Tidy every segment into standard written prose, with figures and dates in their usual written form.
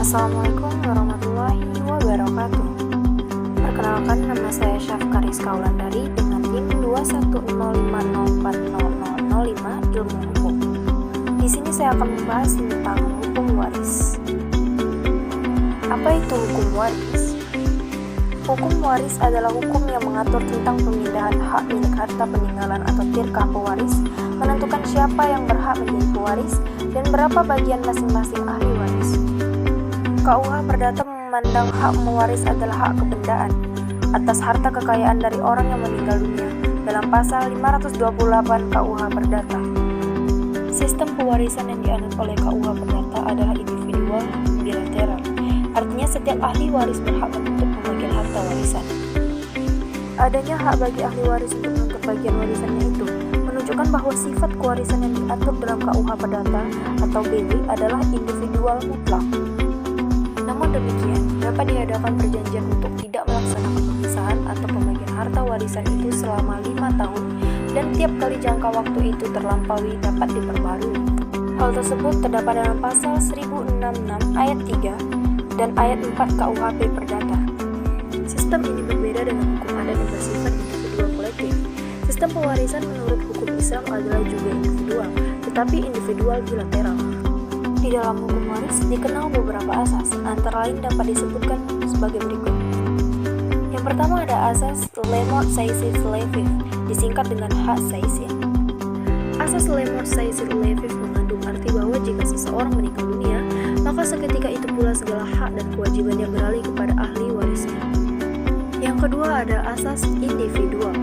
Assalamualaikum warahmatullahi wabarakatuh. Perkenalkan, nama saya Syafqa Rizka Wulandari dengan NIM 210504005 Ilmu Hukum. Di sini saya akan membahas tentang hukum waris. Apa itu hukum waris? Hukum waris adalah hukum yang mengatur tentang pemindahan hak milik harta peninggalan atau tirkah pewaris, menentukan siapa yang berhak menjadi pewaris, dan berapa bagian masing-masing ahli waris. KUH Perdata memandang hak mewaris adalah hak kebendaan atas harta kekayaan dari orang yang meninggal dunia dalam pasal 528 KUH Perdata. Sistem pewarisan yang dianut oleh KUH Perdata adalah individual bilateral. Artinya setiap ahli waris berhak menuntut pembagian harta warisan. Adanya hak bagi ahli waris untuk menuntut bagian warisannya itu menunjukkan bahwa sifat kewarisan yang diatur dalam KUH Perdata atau BW adalah individual mutlak. Namun demikian, dapat diadakan perjanjian untuk tidak melaksanakan pemisahan atau pembagian harta warisan itu selama 5 tahun dan tiap kali jangka waktu itu terlampaui dapat diperbarui. Hal tersebut terdapat dalam pasal 1066 ayat 3 dan ayat 4 KUHP Perdata. Sistem ini berbeda dengan hukum adat yang bersifat individual kolektif. Sistem pewarisan menurut hukum Islam adalah juga individual, tetapi individual bilateral. Di dalam hukum waris dikenal beberapa asas, antara lain dapat disebutkan sebagai berikut. Yang pertama ada asas lemot saisir levif, disingkat dengan hak saisir. Asas lemot saisir levif mengandung arti bahwa jika seseorang meninggal dunia, maka seketika itu pula segala hak dan kewajibannya beralih kepada ahli warisnya. Yang kedua ada asas individual.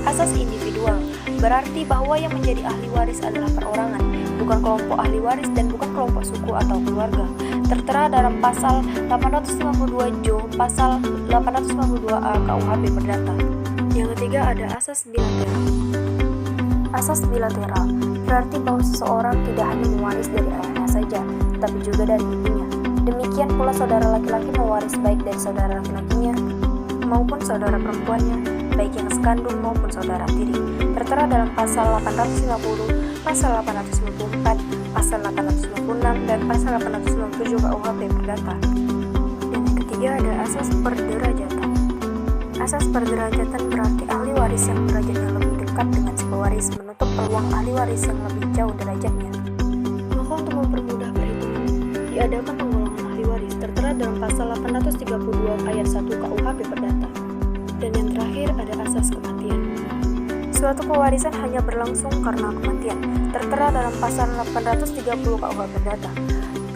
Asas individual berarti bahwa yang menjadi ahli waris adalah perorangan, bukan kelompok ahli waris dan bukan kelompok suku atau keluarga. Tertera dalam pasal 852 Jo, pasal 852A KUHP Perdata. Yang ketiga ada asas bilateral. Asas bilateral berarti bahwa seseorang tidak hanya mewaris dari ayahnya saja, tetapi juga dari ibunya. Demikian pula saudara laki-laki mewaris baik dari saudara laki-lakinya maupun saudara perempuannya, baik yang sekandung maupun saudara tiri. Tertera dalam pasal 850, pasal 854, pasal 856, dan pasal 897 KUHP Perdata. Dan yang ketiga ada asas perderajatan. Asas perderajatan berarti ahli waris yang derajatnya lebih dekat dengan si pewaris menutup peluang ahli waris yang lebih jauh derajatnya. Maka untuk mempermudah perhitungan, diadakan penggolongan ahli waris tertera dalam pasal 832 ayat 1 KUHP Perdata. Dan yang terakhir ada asas kematian. Suatu pewarisan hanya berlangsung karena kematian, tertera dalam pasal 830 KUH Perdata.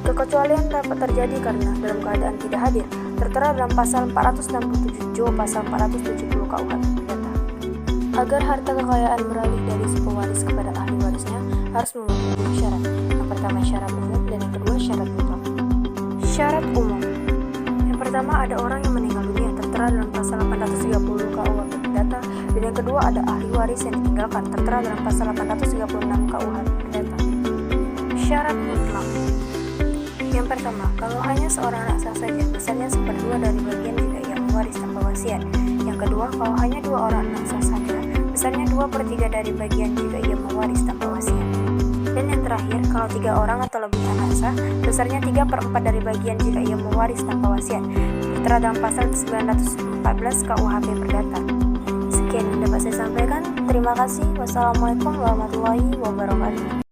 Kekecualian dapat terjadi karena dalam keadaan tidak hadir, tertera dalam pasal 467 Jo, pasal 470 KUH Perdata. Agar harta kekayaan beralih dari si pewaris kepada ahli warisnya harus memenuhi dua syarat. Yang pertama syarat umum dan yang kedua syarat mutlak. Syarat umum. Yang pertama ada orang yang meninggal dunia, tertera dalam pasal 830 KUH Perdata, dan yang kedua ada ahli waris yang ditinggalkan, tertera dalam pasal 836 KUH Perdata. Syarat mutlak. Yang pertama, kalau hanya seorang anak sah saja, besarnya 1/2 dari bagian jika ia mewaris tanpa wasiat. Yang kedua, kalau hanya 2 orang anak sah saja, besarnya 2/3 dari bagian jika ia mewaris tanpa wasiat. Dan yang terakhir, kalau 3 orang atau lebih anak sah, besarnya 3/4 dari bagian jika ia mewaris tanpa wasiat. Tertera dalam pasal 914 KUHP Perdata. Sekian yang dapat saya sampaikan. Terima kasih. Wassalamualaikum warahmatullahi wabarakatuh.